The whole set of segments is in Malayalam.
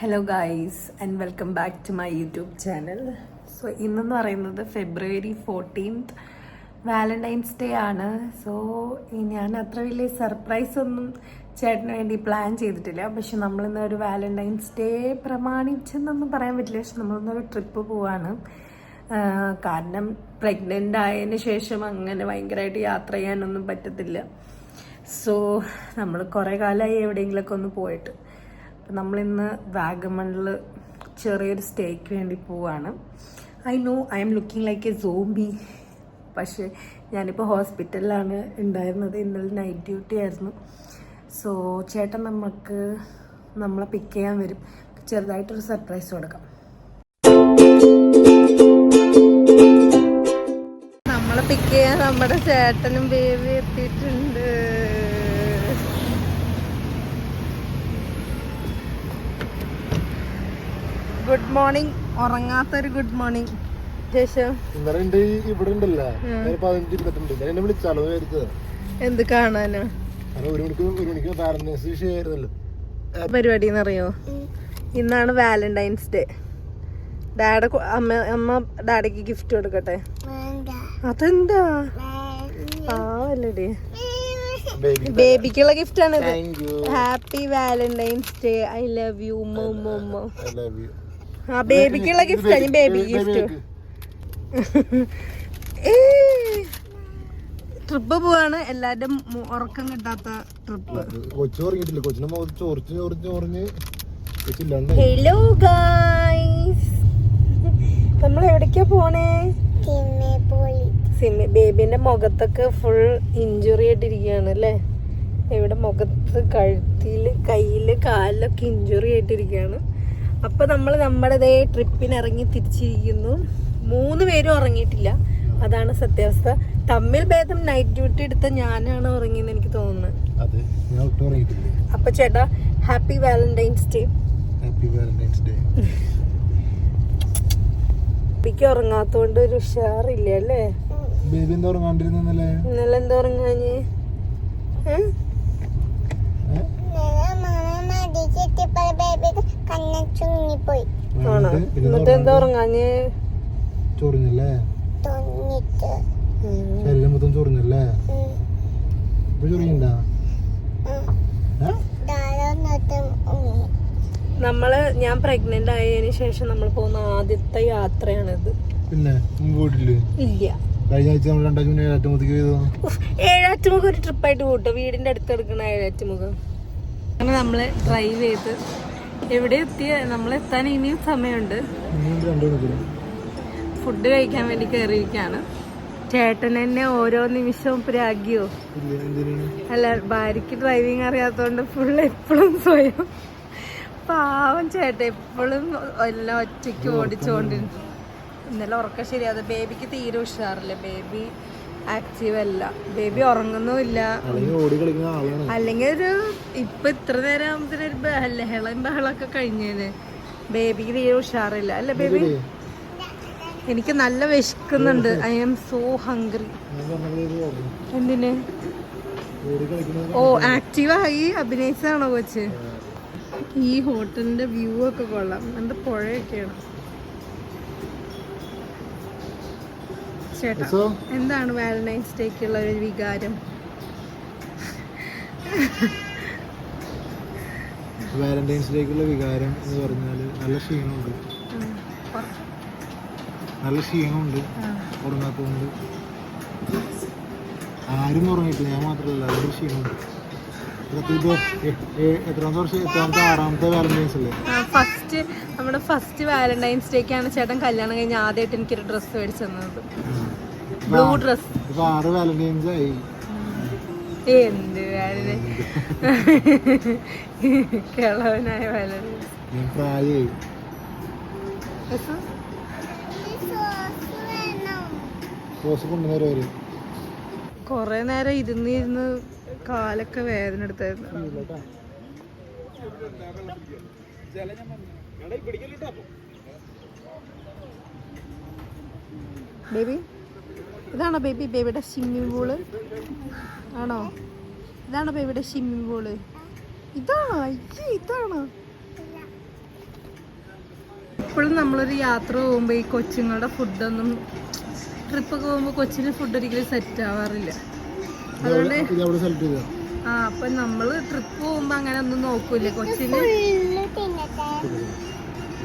Hello guys and welcome back to my YouTube channel. So ഇന്നെന്ന് പറയുന്നത് ഫെബ്രുവരി 14th വാലന്റൈൻസ് ഡേ ആണ്. സോ ഞാൻ അത്ര വലിയ സർപ്രൈസ് ഒന്നും ചേട്ടന് വേണ്ടി പ്ലാൻ ചെയ്തിട്ടില്ല. പക്ഷെ നമ്മളിന്ന് ഒരു വാലന്റൈൻസ് ഡേ പ്രമാണിച്ചെന്നൊന്നും പറയാൻ പറ്റില്ല. പക്ഷെ നമ്മളിന്നൊരു ട്രിപ്പ് പോവാണ്. കാരണം പ്രഗ്നൻ്റ് ആയതിന് ശേഷം അങ്ങനെ ഭയങ്കരമായിട്ട് യാത്ര ചെയ്യാനൊന്നും പറ്റത്തില്ല. സോ നമ്മൾ കുറേ കാലമായി എവിടെയെങ്കിലുമൊക്കെ ഒന്ന് പോയിട്ട്. അപ്പം നമ്മളിന്ന് വാഗമണിൽ ചെറിയൊരു സ്റ്റേക്ക് വേണ്ടി പോവാണ്. I know I am looking like A zombie. പക്ഷേ ഞാനിപ്പോൾ ഹോസ്പിറ്റലിലാണ് ഉണ്ടായിരുന്നത്. ഇന്നലെ നൈറ്റ് ഡ്യൂട്ടി ആയിരുന്നു. സോ ചേട്ടൻ നമ്മളെ പിക്ക് ചെയ്യാൻ വരും. ചെറുതായിട്ടൊരു സർപ്രൈസ് കൊടുക്കാം. നമ്മളെ പിക്ക് ചെയ്യാൻ നമ്മുടെ ചേട്ടനും ബേബി എത്തിയിട്ടുണ്ട്. Good morning. ഉറങ്ങാത്തൊരു ഗുഡ് മോർണിംഗ്. എന്ത് കാണാനോ പരിപാടി എന്നറിയോ? ഇന്നാണ് വാലന്റൈൻസ് ഡേ. അമ്മ ഡാഡിക്ക് ഗിഫ്റ്റ് കൊടുക്കട്ടെ. അതെന്താ പാവല്ലേ? ബേബിക്കുള്ള ഗിഫ്റ്റ് ആണ്. Happy Valentine's day. I love you momo. ആ ബേബിക്കുള്ള ഗിഫ്റ്റ് ആണ്. Baby gift. ട്രിപ്പ് പോവാണ്. എല്ലാരും ഉറക്കം കിട്ടാത്ത ട്രിപ്പ്. ഹലോ ഗായ്സ്, നമ്മൾ എവിടേക്കാ പോണേ? ബേബിന്റെ മുഖത്തൊക്കെ ഫുൾ ഇഞ്ചുറി ആയിട്ടിരിക്കുകയാണ് അല്ലേ? ഇവിടെ മുഖത്ത്, കഴുത്തില്, കയ്യില്, കാലിലൊക്കെ ഇഞ്ചുറി ആയിട്ടിരിക്കുകയാണ്. അപ്പൊ നമ്മുടെ ട്രിപ്പിന് ഇറങ്ങി തിരിച്ചിരിക്കുന്നു. 3 പേരും ഉറങ്ങിയിട്ടില്ല. അതാണ് സത്യാവസ്ഥ. തമ്മിൽ ഭേദം നൈറ്റ് ഡ്യൂട്ടി എടുത്ത ഞാനാണ് ഉറങ്ങിയെന്ന് എനിക്ക് തോന്നുന്നത്. അപ്പൊ ചേട്ടാ ഹാപ്പി വാലന്റൈൻസ് ഡേ. ബേബിക്ക് ഉറങ്ങാത്തോണ്ട് ഒരു ഉഷാറില്ല അല്ലേ? ഇന്നലെ എന്താ ഉറങ്ങാഞ്ഞ്? ആണോ? എന്നിട്ട് എന്താ ഉറങ്ങാഞ്ഞ്? ചൊറിഞ്ഞല്ലേ? ശരീരം മൊത്തം ചൊറിഞ്ഞല്ലേ? ഞാൻ പ്രഗ്നന്റ് ആയതിനു ശേഷം നമ്മൾ പോകുന്ന ആദ്യത്തെ യാത്രയാണിത്. പിന്നെ ഇല്ല, ഏഴാറ്റുമുഖം ഒരു ട്രിപ്പായിട്ട് പോട്ടോ. വീടിന്റെ അടുത്ത് എടുക്കണ ഏഴാറ്റുമുഖം. അങ്ങനെ നമ്മള് ഡ്രൈവ് ചെയ്ത് എവിടെ എത്തിയ? നമ്മളെത്താൻ ഇനിയും സമയമുണ്ട്. ഫുഡ് കഴിക്കാൻ വേണ്ടി കയറിയിരിക്കാണ്. ചേട്ടൻ എന്നെ ഓരോ നിമിഷവും പ്രാഗ്യോ. അല്ല, ഭാര്യക്ക് ഡ്രൈവിംഗ് അറിയാത്തോണ്ട് എപ്പോഴും സ്വയം പാവം ചേട്ടൻ എപ്പോഴും എല്ലാം ഒറ്റയ്ക്ക് ഓടിച്ചോണ്ടിരുന്നു. ഇന്നലെ ഉറക്കം ശരിയാതെ. ബേബിക്ക് തീരെ ഉഷാറില്ല. ബേബി ആക്റ്റീവ് അല്ല. ബേബി ഉറങ്ങുന്നുമില്ല. അല്ലെങ്കിൽ ഇപ്പൊ ഇത്ര നേരം ആകുമ്പത്തിന് ഒരു ബഹളൊക്കെ കഴിഞ്ഞേന്. ബേബിക്ക് തീരെ ഉഷാറില്ല അല്ല ബേബി? എനിക്ക് നല്ല വിശക്കുന്നുണ്ട്. I am so hungry. എന്തിന്? ഓ, ആക്റ്റീവായി അഭിനയിച്ചാണോ കൊച്ച്? ഈ ഹോട്ടലിന്റെ വ്യൂ ഒക്കെ കൊള്ളാം. എന്റെ പുഴയൊക്കെയാണ്. ചേട്ടാ, എന്താണ് വാലന്റൈൻസ് ഡേക്കുള്ള ഒരു വികാരം? വാലന്റൈൻസ് ഡേക്കുള്ള വികാരം എന്ന് പറഞ്ഞാൽ നല്ല ക്ഷീണമുണ്ട്. ഉറങ്ങാത്തതുകൊണ്ട് ആരും ഉറങ്ങിയിട്ടില്ല. ഞാൻ മാത്രമല്ല, അതിൻ്റെ ക്ഷീണമുണ്ട്. എത്രാമത്തെ വാലന്റൈൻസ് അല്ലേ? നമ്മുടെ ഫസ്റ്റ് വാലന്റൈൻസ് ഡേക്കാണ് ചേട്ടൻ കല്യാണം കഴിഞ്ഞ് ആദ്യമായിട്ട് എനിക്കൊരു ഡ്രസ്സ് മേടിച്ചു തന്നത്. Blue dress. 6 വാലന്റൈൻസ് ആയി. എന്ത് കിളവനായ വാലന്റൈൻസ്. പ്രായമായി. കൊറേ നേരം ഇരുന്ന് കാലൊക്കെ വേദന എടുത്തായിരുന്നു. ബേബി, ഇതാണോ ബേബിയുടെ സ്വിമ്മിംഗ് പൂള്? ആണോ? ഇതാണോ ബേബിയുടെ സ്വിമ്മിംഗ് പൂള്? ഇതാണോ? ഇതാണോ? എപ്പോഴും നമ്മളൊരു യാത്ര പോകുമ്പോൾ ഈ കൊച്ചുങ്ങളുടെ ഫുഡൊന്നും ട്രിപ്പൊക്കെ പോകുമ്പോൾ കൊച്ചിന് ഫുഡ് ഒരിക്കലും സെറ്റ് ആവാറില്ല. അതുകൊണ്ട് അപ്പം നമ്മൾ ട്രിപ്പ് പോകുമ്പോൾ അങ്ങനെ ഒന്നും നോക്കൂലേ കൊച്ചിന്.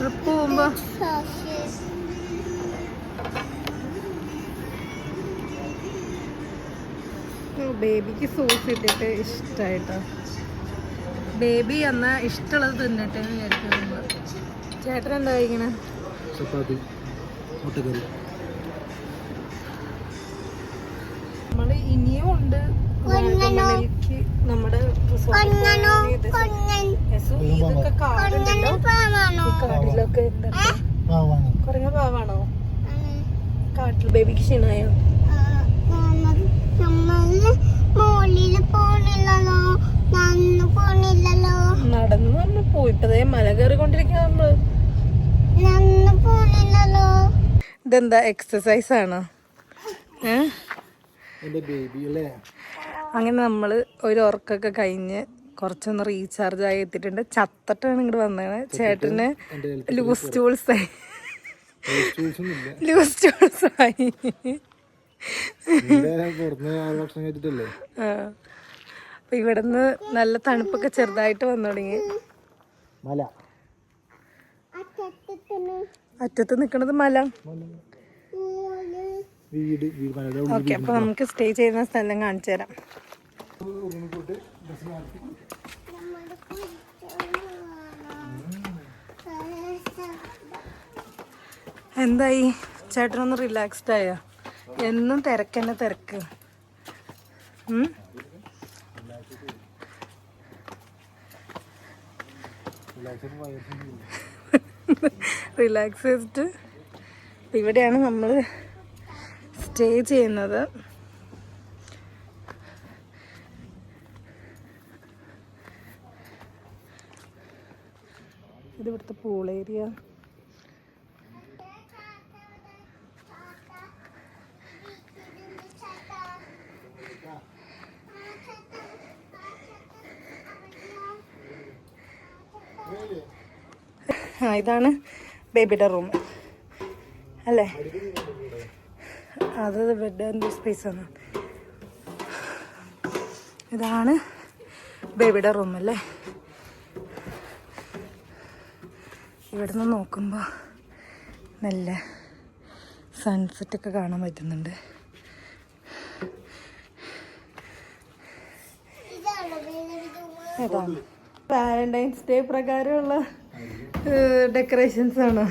ട്രിപ്പ് പോകുമ്പോൾ ബേബിക്ക് സോസ് ഇട്ടിട്ട് ഇഷ്ടമായിട്ടോ. ബേബി എന്നാൽ ഇഷ്ടമുള്ളത് തിന്നട്ടെ എന്ന് വിചാരിക്കുന്നു. ചേട്ടൻ എന്താ കഴിക്കണേ? ചപ്പാത്തി മുട്ടക്കറി. നമ്മൾ ഇനിയും ഉണ്ട് വാഗമണിലേക്ക്. നമ്മുടെ ഇതൊക്കെ കാടുണ്ടല്ലോ. ഈ കാട്ടിലൊക്കെ എന്താ കുറഞ്ഞ പാവാണോ? കാട്ടിൽ ബേബിക്ക് ക്ഷീണായോ? നടന്ന് നമ്മൾ പോയിട്ടതേ മല കയറിക്കൊണ്ടിരിക്കുക നമ്മള്. ഇതെന്താ എക്സസൈസ് ആണോ? അങ്ങനെ നമ്മള് ഒരു ഉറക്കൊക്കെ കഴിഞ്ഞ് കുറച്ചൊന്ന് റീചാർജ് ആയി എത്തിയിട്ടുണ്ട്. ചത്തട്ടാണ് ഇങ്ങോട്ട് വന്നത്. ചേട്ടന് ലൂസ് ടൂൾസ് ആയി. അപ്പൊ ഇവിടുന്ന് നല്ല തണുപ്പൊക്കെ ചെറുതായിട്ട് വന്നു തുടങ്ങി. അറ്റത്ത് നിക്കണത് മല. ഓക്കെ, അപ്പൊ നമുക്ക് സ്റ്റേ ചെയ്യുന്ന സ്ഥലം കാണിച്ചു തരാം. എന്തായി ചേട്ടനൊന്ന് റിലാക്സ്ഡ് ആയോ? എന്നും തിരക്കന്നെ തിരക്ക്. റിലാക്സ് ചെയ്തിട്ട് ഇവിടെയാണ് നമ്മൾ സ്റ്റേ ചെയ്യുന്നത്. ഇത് ഇവിടുത്തെ പൂൾ ഏരിയ. ഇതാണ് ബേബിയുടെ റൂം അല്ലേ? അത് ബെഡ് ആൻഡ് സ്പേസാണ്. ഇതാണ് ബേബിയുടെ റൂം അല്ലേ? ഇവിടുന്ന് നോക്കുമ്പോൾ നല്ല സൺസെറ്റൊക്കെ കാണാൻ പറ്റുന്നുണ്ട്. ഇതാണ് വാലന്റൈൻസ് ഡേ പ്രകാരമുള്ള ഡെക്കറേഷൻസ് ആണോ?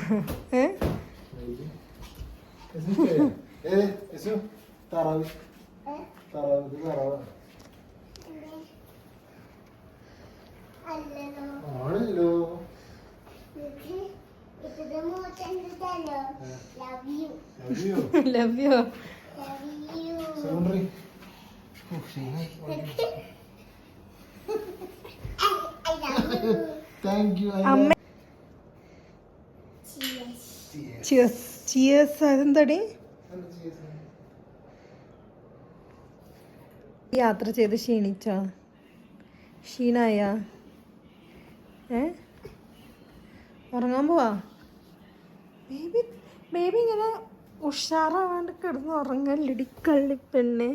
Love you. Thank you. അതെന്താടി? യാത്ര ചെയ്ത് ക്ഷീണിച്ചോ? ക്ഷീണായ? ഉറങ്ങാൻ പോവാ? ബേബി ബേബി ഇങ്ങനെ ഉഷാറാവാണ്ട് കിടന്ന് ഉറങ്ങല്ലടി കള്ളിപ്പെണ്ണെ.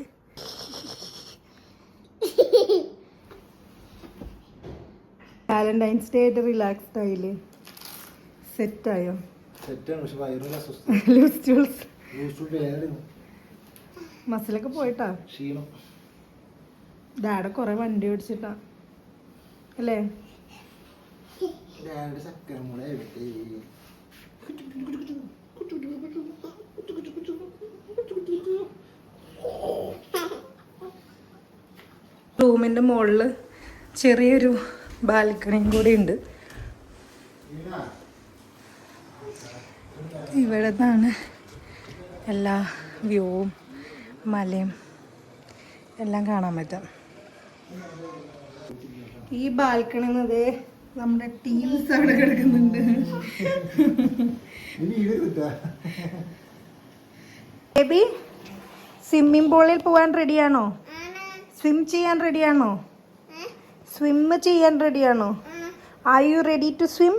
വാലന്റൈൻസ് ഡേ ആയിട്ട് റിലാക്സ്ഡ് ആയില്ലേ? സെറ്റായോ? മസിലൊക്കെ പോയിട്ടാ? ഡാഡ കൊറേ വണ്ടി ഓടിച്ചിട്ടാ അല്ലേ? റൂമിന്റെ മുകളില് ചെറിയൊരു ബാൽക്കണിയും കൂടി ഉണ്ട്. ഇവിടെ നിന്നാണ് എല്ലാ വ്യൂവും മലയും എല്ലാം കാണാൻ പറ്റും. ഈ ബാൽക്കണി എന്നതേ നമ്മുടെ ടീംസ് അവിടെ കിടക്കുന്നുണ്ട്. ബേബി സ്വിമ്മിംഗ് പൂളിൽ പോവാൻ റെഡിയാണോ? സ്വിം ചെയ്യാൻ റെഡിയാണോ? സ്വിം ചെയ്യാൻ റെഡിയാണോ? Are you ready to swim?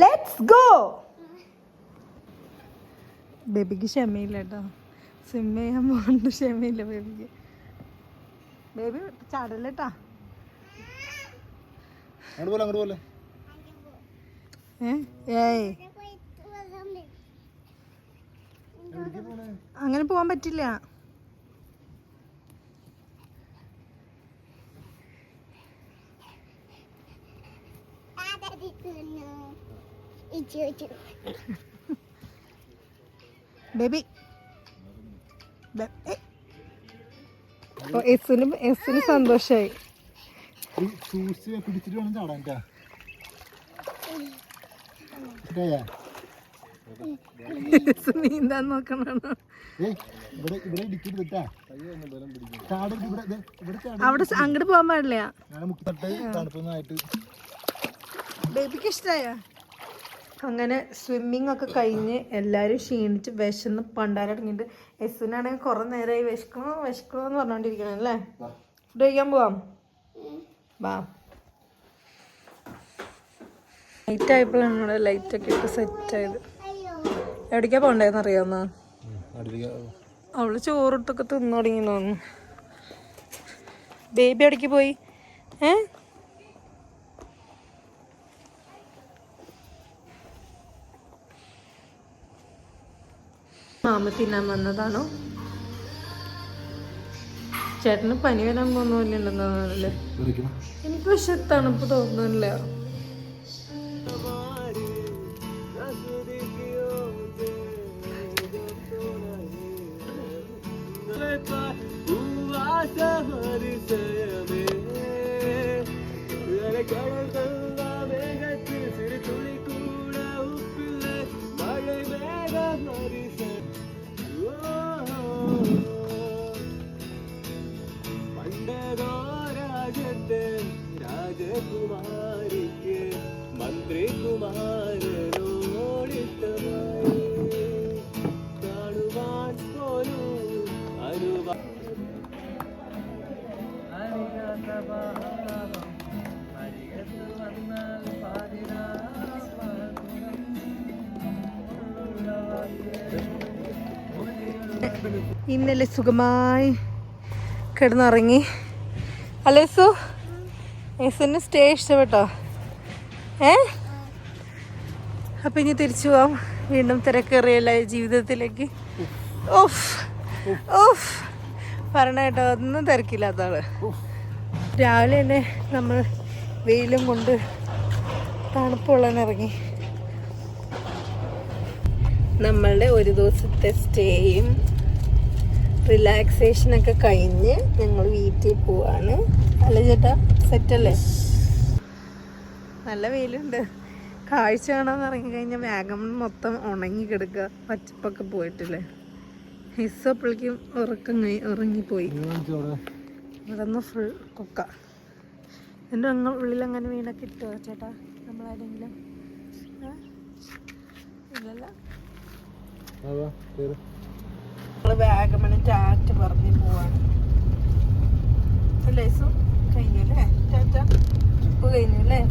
Let's go. ബേബിക്ക് ക്ഷമയില്ല കേട്ടോ. സ്വിം ചെയ്യാൻ പോകണ്ട ക്ഷമയില്ല ബേബിക്ക്. ബേബി ചാടല്ലേട്ടാ. ഏയ് അങ്ങനെ പോവാൻ പറ്റില്ല. ബേബി എസിന് സന്തോഷായി. പിടിച്ചിട്ട് വേണം ചാടാൻ. നീന്താൻ നോക്കണോ? അവിടെ അങ്ങോട്ട് പോകാൻ പാടില്ല. ബേബിക്ക് ഇഷ്ടായ. അങ്ങനെ സ്വിമ്മിങ് ഒക്കെ കഴിഞ്ഞ് എല്ലാവരും ക്ഷീണിച്ച് വിശന്ന് പണ്ടാരടങ്ങിയിട്ട് എസിനാണെങ്കിൽ കുറെ നേരമായി വിശക്കണോന്ന് പറഞ്ഞോണ്ടിരിക്കണം അല്ലേ. ഫുഡ് കഴിക്കാൻ പോവാം. വാ. ലൈറ്റ് ആയപ്പോഴാണ് ഇവിടെ ലൈറ്റൊക്കെ ഇട്ട് സെറ്റായത്. എവിടേക്കാ പോണ്ടേന്ന് അറിയാവുന്ന അവള് ചോറിട്ടൊക്കെ തിന്നു തുടങ്ങി തോന്നുന്നു. ബേബി എവിടേക്ക് പോയി? മാമ തിന്നാൻ വന്നതാണോ? ചേട്ടന് പനി വരാൻ പോകുന്നില്ലെന്നല്ലേ? എനിക്ക് പക്ഷെ തണുപ്പ് തോന്നുന്നില്ല. രാജകുമാരിക്ക് മന്ത്രികുമാരനോടിഷ്ടമായി കാണുവാൻ പോലും ഇന്നലെ സുഖമായി കിടന്നുറങ്ങി അല്ലേ സു? എസിന് സ്റ്റേ ഇഷ്ടപ്പെട്ടോ? അപ്പം ഇനി തിരിച്ചു പോവാം വീണ്ടും തിരക്കേറിയല്ല ജീവിതത്തിലേക്ക്. ഓഫ് ഓഫ് പറഞ്ഞ കേട്ടോ, ഒന്നും തിരക്കില്ലാത്ത ആള്. രാവിലെ തന്നെ നമ്മൾ വെയിലും കൊണ്ട് തണുപ്പുള്ളതിനിറങ്ങി. നമ്മളുടെ ഒരു ദിവസത്തെ സ്റ്റേയും റിലാക്സേഷനൊക്കെ കഴിഞ്ഞ് ഞങ്ങൾ വീട്ടിൽ പോവാണ്. അല്ലേ ചേട്ടാ? സെറ്റല്ലേ? നല്ല വെയിലുണ്ട്. കാഴ്ച കാണാൻ ഇറങ്ങിക്കഴിഞ്ഞാൽ വേഗം മൊത്തം ഉണങ്ങി കിടക്കുക. പച്ചപ്പൊക്കെ പോയിട്ടില്ലേ? ഹിസ്സപ്പോഴേക്കും ഉറങ്ങിപ്പോയി. ഇവിടെ നിന്ന് ഫുൾ കൊക്ക. എൻ്റെ ഉള്ളിൽ അങ്ങനെ വീണൊക്കെ ഇട്ടോ ചേട്ടാ നമ്മളാരെങ്കിലും? ഇല്ലല്ലോ. നമ്മള് വാഗമണ് ടാറ്റ പറഞ്ഞ് പോവാണ്. അല്ലേ സു? കഴിഞ്ഞല്ലേ ടാറ്റ? ട്രിപ്പ് കഴിഞ്ഞല്ലേ?